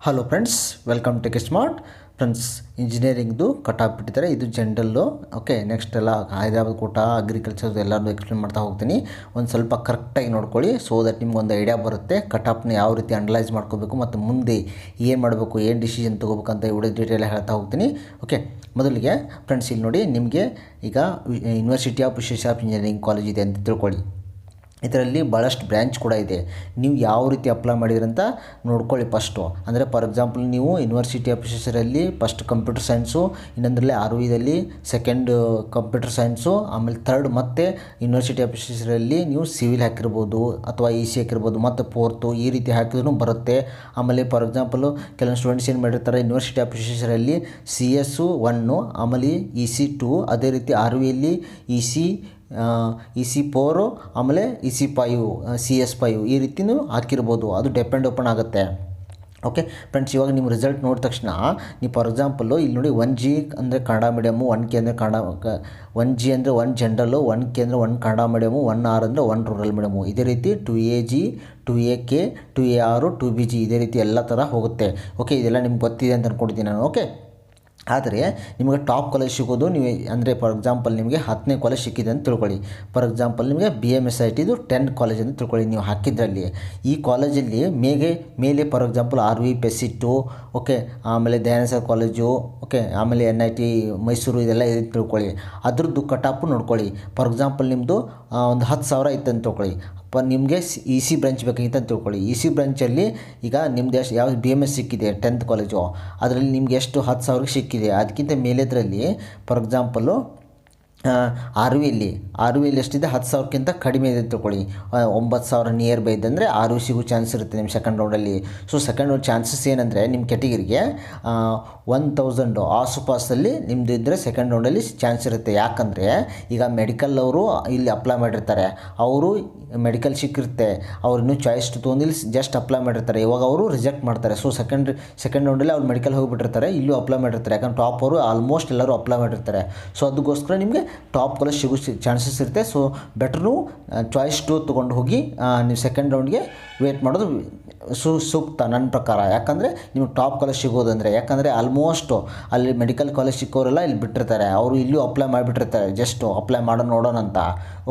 Hello friends, welcome to smart friends. ಇಂಜಿನಿಯರಿಂಗ್ದು cut ಆಗಿಬಿಟ್ಟಿದ್ದಾರೆ. ಇದು ಜನರಲ್ಲು. ಓಕೆ, ನೆಕ್ಸ್ಟ್ ಎಲ್ಲ ಹೈದರಾಬಾದ್ ಕೋಟ, ಅಗ್ರಿಕಲ್ಚರ್ ಎಲ್ಲರೂ ಎಕ್ಸ್ಪ್ಲೇನ್ ಮಾಡ್ತಾ ಹೋಗ್ತೀನಿ. ಒಂದು ಸ್ವಲ್ಪ ಕರೆಕ್ಟಾಗಿ ನೋಡ್ಕೊಳ್ಳಿ, ಸೊ ದಟ್ ನಿಮ್ಗೊಂದು ಐಡಿಯಾ ಬರುತ್ತೆ ಕಟಾಪ್ನ ಯಾವ ರೀತಿ ಅನಲೈಸ್ ಮಾಡ್ಕೋಬೇಕು ಮತ್ತು ಮುಂದೆ ಏನು ಮಾಡಬೇಕು, ಏನು ಡಿಸಿಷನ್ ತೊಗೋಬೇಕಂತ ವಿಡಿಯೋ ಡೀಟೇಲ್ ಹೇಳ್ತಾ ಹೋಗ್ತೀನಿ. ಓಕೆ, ಮೊದಲಿಗೆ ಫ್ರೆಂಡ್ಸ್ ಇಲ್ಲಿ ನೋಡಿ, ನಿಮಗೆ ಈಗ university of Visvesvaraya engineering college ಇದೆ ಅಂತ ತಿಳ್ಕೊಳ್ಳಿ. ಇದರಲ್ಲಿ ಭಾಳಷ್ಟು ಬ್ರ್ಯಾಂಚ್ ಕೂಡ ಇದೆ. ನೀವು ಯಾವ ರೀತಿ ಅಪ್ಲೈ ಮಾಡಿದ್ರಂತ ನೋಡ್ಕೊಳ್ಳಿ ಫಸ್ಟು. ಅಂದರೆ ಫಾರ್ ಎಕ್ಸಾಂಪಲ್, ನೀವು ಯೂನಿವರ್ಸಿಟಿ ಆಫ್ ವಿಶ್ವೇಶ್ವರಯ್ಯಲ್ಲಿ ಫಸ್ಟ್ ಕಂಪ್ಯೂಟರ್ ಸೈನ್ಸು, ಇನ್ನೊಂದರಲ್ಲಿ RVದಲ್ಲಿ ಸೆಕೆಂಡ್ ಕಂಪ್ಯೂಟರ್ ಸೈನ್ಸು, ಆಮೇಲೆ ಥರ್ಡ್ ಮತ್ತು ಯೂನಿವರ್ಸಿಟಿ ಆಫ್ ವಿಶ್ವೇಶ್ವರಯ್ಯಲ್ಲಿ ನೀವು ಸಿವಿಲ್ ಹಾಕಿರ್ಬೋದು ಅಥವಾ EC ಹಾಕಿರ್ಬೋದು, ಮತ್ತು ಫೋರ್ತು ಈ ರೀತಿ ಹಾಕಿದ್ರೂ ಬರುತ್ತೆ. ಆಮೇಲೆ ಫಾರ್ ಎಕ್ಸಾಂಪಲು ಕೆಲವೊಂದು ಸ್ಟೂಡೆಂಟ್ಸ್ ಏನು ಮಾಡಿರ್ತಾರೆ, ಯೂನಿವರ್ಸಿಟಿ ಆಫ್ ವಿಶ್ವೇಶ್ವರಯ್ಯಲ್ಲಿ CS 1, ಆಮೇಲೆ EC 2, ಅದೇ ರೀತಿ RVಯಲ್ಲಿ EC 4, ಆಮೇಲೆ EC 5, CS 5 ಈ ರೀತಿಯೂ ಹಾಕಿರ್ಬೋದು. ಅದು ಡಿಪೆಂಡ್ ಓಪನ್ ಆಗುತ್ತೆ. ಓಕೆ ಫ್ರೆಂಡ್ಸ್, ಇವಾಗ ನಿಮ್ಮ ರಿಸಲ್ಟ್ ನೋಡಿದ ತಕ್ಷಣ ನೀವು ಫಾರ್ ಎಕ್ಸಾಂಪಲ್ಲು ಇಲ್ಲಿ ನೋಡಿ, 1G ಅಂದರೆ ಕನ್ನಡ ಮೀಡಿಯಮು, 1K ಅಂದರೆ ಕನ್ನಡ, 1G ಅಂದರೆ 1 ಜನರಲ್ಲು, 1K ಅಂದರೆ 1 ಕನ್ನಡ ಮೀಡಿಯಮು, 1R ಅಂದರೆ 1 ರೂರಲ್ ಮೀಡಿಯಮು. ಇದೇ ರೀತಿ 2AG, 2AK, 2AR, 2BG ಇದೇ ರೀತಿ ಎಲ್ಲ ಥರ ಹೋಗುತ್ತೆ. ಓಕೆ, ಇದೆಲ್ಲ ನಿಮ್ಗೆ ಗೊತ್ತಿದೆ ಅಂತ ಅಂದ್ಕೊಡ್ತೀನಿ ನಾನು. ಓಕೆ, ಆದರೆ ನಿಮಗೆ ಟಾಪ್ ಕಾಲೇಜ್ ಸಿಗೋದು ನೀವು ಅಂದರೆ ಫಾರ್ ಎಕ್ಸಾಂಪಲ್ ನಿಮಗೆ 10ನೇ ಕಾಲೇಜ್ ಸಿಕ್ಕಿದೆ ಅಂತ ತಿಳ್ಕೊಳ್ಳಿ. ಫಾರ್ ಎಕ್ಸಾಂಪಲ್ ನಿಮಗೆ BMSITದು 10 ಕಾಲೇಜ್ ಅಂತ ತಿಳ್ಕೊಳ್ಳಿ ನೀವು ಹಾಕಿದ್ರಲ್ಲಿ. ಈ ಕಾಲೇಜಲ್ಲಿ ಮೇಲೆ for example RV, PESIT, okay, ಆಮೇಲೆ ದಯಾನಂದ ಸರ್ ಕಾಲೇಜು, ಓಕೆ, ಆಮೇಲೆ NIT ಮೈಸೂರು ಇದೆಲ್ಲ ಇದೆ ತಿಳ್ಕೊಳ್ಳಿ. ಅದ್ರದ್ದು ಕಟಾಪು ನೋಡ್ಕೊಳ್ಳಿ. ಫಾರ್ ಎಕ್ಸಾಂಪಲ್ ನಿಮ್ಮದು ಒಂದು 10,000 ಇತ್ತು ಅಂತ ತಿಳ್ಕೊಳ್ಳಿ. ನಿಮಗೆ EC ಬ್ರಾಂಚ್ ಬೇಕಾಗಿತ್ತು ಅಂತ ತಿಳ್ಕೊಳ್ಳಿ. EC ಬ್ರಾಂಚಲ್ಲಿ ಈಗ ನಿಮ್ದು ಎಷ್ಟು ಯಾವ BMS ಸಿಕ್ಕಿದೆ 10th ಕಾಲೇಜು, ಅದರಲ್ಲಿ ನಿಮ್ಗೆ ಎಷ್ಟು 10,000ಕ್ಕೆ ಸಿಕ್ಕಿದೆ. ಅದಕ್ಕಿಂತ ಮೇಲೆದ್ರಲ್ಲಿ ಫಾರ್ ಎಕ್ಸಾಂಪಲು RVಯಲ್ಲಿ ಎಷ್ಟಿದೆ, 10,000ಕ್ಕಿಂತ ಕಡಿಮೆ ಇದೆ ತಿಳ್ಕೊಳ್ಳಿ. 9,000 ನಿಯರ್ ಬೈ ಇದ್ದಂದರೆ RV ಸಿಗೋ ಚಾನ್ಸ್ ಇರುತ್ತೆ ನಿಮ್ಮ ಸೆಕೆಂಡ್ ರೌಂಡಲ್ಲಿ. ಸೊ ಸೆಕೆಂಡ್ ರೌಂಡ್ ಚಾನ್ಸಸ್ ಏನಂದರೆ ನಿಮ್ಮ ಕ್ಯಾಟಗಿರಿಗೆ 1,000 ಆಸುಪಾಸಲ್ಲಿ ನಿಮ್ಮದು ಇದ್ದರೆ ಸೆಕೆಂಡ್ ರೌಂಡಲ್ಲಿ ಚಾನ್ಸ್ ಇರುತ್ತೆ. ಯಾಕಂದರೆ ಈಗ ಮೆಡಿಕಲ್ ಅವರು ಇಲ್ಲಿ ಅಪ್ಲೈ ಮಾಡಿರ್ತಾರೆ, ಅವರು ಮೆಡಿಕಲ್ ಸಿಕ್ಕಿರುತ್ತೆ, ಅವ್ರು ಇನ್ನೂ ಚಾಯ್ಸ್ ತೊಗೊಂಡಿಲ್ಲಿ ಜಸ್ಟ್ ಅಪ್ಲೈ ಮಾಡಿರ್ತಾರೆ. ಇವಾಗ ಅವರು ರಿಜೆಕ್ಟ್ ಮಾಡ್ತಾರೆ. ಸೊ ಸೆಕೆಂಡ್ ರೌಂಡಲ್ಲಿ ಅವ್ರು ಮೆಡಿಕಲ್ ಹೋಗಿಬಿಟ್ಟಿರ್ತಾರೆ, ಇಲ್ಲೂ ಅಪ್ಲೈ ಮಾಡಿರ್ತಾರೆ. ಯಾಕಂದ್ರೆ ಟಾಪ್ ಅವರು ಆಲ್ಮೋಸ್ಟ್ ಎಲ್ಲರೂ ಅಪ್ಲೈ ಮಾಡಿರ್ತಾರೆ. ಸೊ ಅದಕ್ಕೋಸ್ಕರ ನಿಮಗೆ ಟಾಪ್ ಕಾಲೇಜ್ ಸಿಗೋ ಚಾನ್ಸಸ್ ಇರುತ್ತೆ. ಸೊ ಬೆಟ್ರು ಚಾಯ್ಸ್ 2 ತೊಗೊಂಡು ಹೋಗಿ ನೀವು ಸೆಕೆಂಡ್ ರೌಂಡ್ಗೆ ವೇಟ್ ಮಾಡೋದು ಸೂಕ್ತ ನನ್ನ ಪ್ರಕಾರ. ಯಾಕಂದರೆ ನಿಮಗೆ ಟಾಪ್ ಕಾಲೇಜ್ ಸಿಗೋದಂದರೆ, ಯಾಕಂದರೆ ಆಲ್ಮೋಸ್ಟು ಅಲ್ಲಿ ಮೆಡಿಕಲ್ ಕಾಲೇಜ್ ಸಿಕ್ಕೋರೆಲ್ಲ ಇಲ್ಲಿ ಬಿಟ್ಟಿರ್ತಾರೆ, ಅವರು ಇಲ್ಲೂ ಅಪ್ಲೈ ಮಾಡಿಬಿಟ್ಟಿರ್ತಾರೆ, ಜಸ್ಟು ಅಪ್ಲೈ ನೋಡೋಣ ಅಂತ.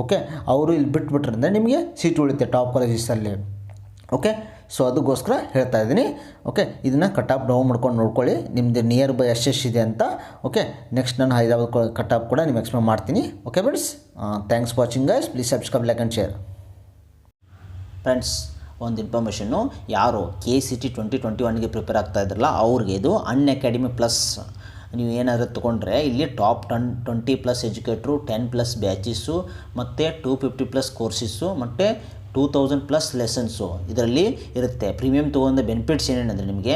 ಓಕೆ, ಅವರು ಇಲ್ಲಿ ಬಿಟ್ಬಿಟ್ರೆ ನಿಮಗೆ ಸೀಟ್ ಉಳಿತೆ ಟಾಪ್ ಕಾಲೇಜಸಲ್ಲಿ. ಓಕೆ, ಸೊ ಅದಕ್ಕೋಸ್ಕರ ಹೇಳ್ತಾ ಇದ್ದೀನಿ. ಓಕೆ, ಇದನ್ನು ಕಟಾಪ್ ಡೌನ್ ಮಾಡ್ಕೊಂಡು ನೋಡ್ಕೊಳ್ಳಿ, ನಿಮ್ಮದು ನಿಯರ್ ಬೈ ಎಷ್ಟೆಷ್ಟಿದೆ ಅಂತ. ಓಕೆ, ನೆಕ್ಸ್ಟ್ ನಾನು ಹೈದರಾಬಾದ್ ಕಟಾಪ್ ಕೂಡ ನಿಮ್ಗೆ ಎಕ್ಸ್ಪ್ಲೇನ್ ಮಾಡ್ತೀನಿ. Okay friends, thanks for watching guys. Please subscribe, like and share. Friends, ಒಂದು ಇನ್ಫಾರ್ಮೇಷನ್ನು, ಯಾರು KCET 2021ಗೆ ಪ್ರಿಪೇರ್ ಆಗ್ತಾ ಇದ್ರಲ್ಲ ಅವ್ರಿಗೆ ಇದು ಅನ್ಅಕಾಡೆಮಿ ಪ್ಲಸ್. ನೀವು ಏನಾದರೂ ತೊಗೊಂಡ್ರೆ ಇಲ್ಲಿ ಟಾಪ್ 20+ ಎಜುಕೇಟ್ರು, 10+ ಬ್ಯಾಚಸ್ಸು, ಮತ್ತು 250+ ಕೋರ್ಸಸ್ಸು, ಮತ್ತು 2,000+ ಲೆಸನ್ಸು ಇದರಲ್ಲಿ ಇರುತ್ತೆ. ಪ್ರೀಮಿಯಮ್ ತೊಗೊಂಡ ಬೆನಿಫಿಟ್ಸ್ ಏನೇನಂದರೆ ನಿಮಗೆ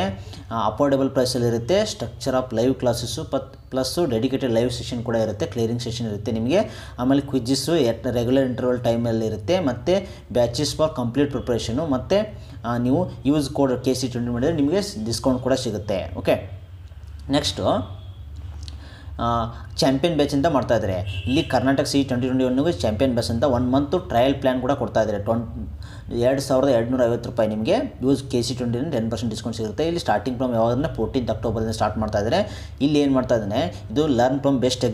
ಅಫೋರ್ಡೆಬಲ್ ಪ್ರೈಸಲ್ಲಿ ಇರುತ್ತೆ. Structure of live classes plus dedicated live session ಕೂಡ ಇರುತ್ತೆ, ಕ್ಲಿಯರಿಂಗ್ ಸೆಷನ್ ಇರುತ್ತೆ ನಿಮಗೆ. ಆಮೇಲೆ ಕ್ವಿಜ್ಜಸ್ಸು ರೆಗ್ಯುಲರ್ ಇಂಟರ್ವಲ್ ಟೈಮಲ್ಲಿ ಇರುತ್ತೆ, ಮತ್ತು ಬ್ಯಾಚಸ್ ಫಾರ್ ಕಂಪ್ಲೀಟ್ ಪ್ರಿಪ್ರೇಷನು, ಮತ್ತು ನೀವು ಯೂಸ್ ಕೋಡ್ KCET 20 ಮಾಡಿದರೆ ನಿಮಗೆ ಡಿಸ್ಕೌಂಟ್ ಕೂಡ ಸಿಗುತ್ತೆ. ಓಕೆ, ನೆಕ್ಸ್ಟು ಚಾಂಪಿಯನ್ ಬ್ಯಾಚ್ ಅಂತ ಮಾಡ್ತಾಯಿದ್ದಾರೆ. ಇಲ್ಲಿ ಕರ್ನಾಟಕ CET 2021ಗೆ ಚಾಂಪಿಯನ್ ಬ್ಯಾಚ್ ಅಂತ 1 ಮಂತು ಟ್ರಯಲ್ ಪ್ಲ್ಯಾನ್ ಕೂಡ ಕೊಡ್ತಾಯಿದ್ದಾರೆ. 2,250 ರೂಪಾಯಿ ನಿಮಗೆ ಯೂಸ್ KCET 20 10% ಡಿಸ್ಕೌಂಟ್ ಸಿಗುತ್ತೆ. ಇಲ್ಲಿ ಸ್ಟಾರ್ಟಿಂಗ್ ಫ್ರಮ್ ಯಾವಾಗಂದರೆ 14th ಅಕ್ಟೋಬರಿಂದ ಸ್ಟಾರ್ಟ್ ಮಾಡ್ತಾಯಿದ್ದಾರೆ. ಇಲ್ಲಿ ಏನು ಮಾಡ್ತಾ ಇದ್ದಾನೆ, ಇದು learn from best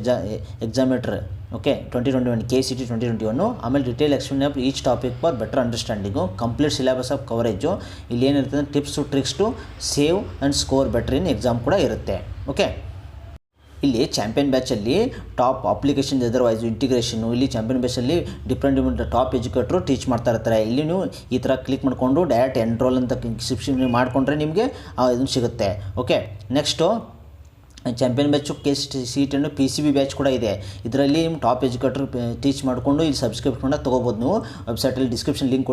examiner. Okay, 2021 KCET 2021. ಆಮೇಲೆ detail explain of each topic for better understanding, complete syllabus of coverage. ಇಲ್ಲಿ ಏನಿರ್ತದೆ tips to tricks to save and score better in exam ಕೂಡ ಇರುತ್ತೆ. ಓಕೆ, ಇಲ್ಲಿ ಚಾಂಪಿಯನ್ ಬ್ಯಾಚಲ್ಲಿ ಟಾಪ್ ಅಪ್ಲಿಕೇಶನ್ ಅದರ್ವೈಸ್ ಇಂಟಿಗ್ರೇಷನು, ಇಲ್ಲಿ champion ಬ್ಯಾಚಲ್ಲಿ different top educators teach ಮಾಡ್ತಾ ಇರ್ತಾರೆ. ಇಲ್ಲಿ ನೀವು ಈ ಥರ ಕ್ಲಿಕ್ ಮಾಡಿಕೊಂಡು ಡೈರೆಕ್ಟ್ ಎನ್ರೋಲ್ ಅಂತ ಶಿಪ್ಷನ್ ಮಾಡಿಕೊಂಡ್ರೆ ನಿಮಗೆ ಇದನ್ನು ಸಿಗುತ್ತೆ. Okay, next champion batch KCET PCB batch ಕೂಡ ಇದೆ. ಇದರಲ್ಲಿ ನಿಮ್ಮ ಟಾಪ್ ಎಜುಕೇಟ್ರು ಟೀಚ್ ಮಾಡಿಕೊಂಡು ಇಲ್ಲಿ ಸಬ್ಸ್ಕ್ರಿಪ್ಷನ್ ಕೂಡ ತೊಗೋಬೋದು ನೀವು. ವೆಬ್ಸೈಟಲ್ಲಿ ಡಿಸ್ಕ್ರಿಪ್ಷನ್ ಲಿಂಕ್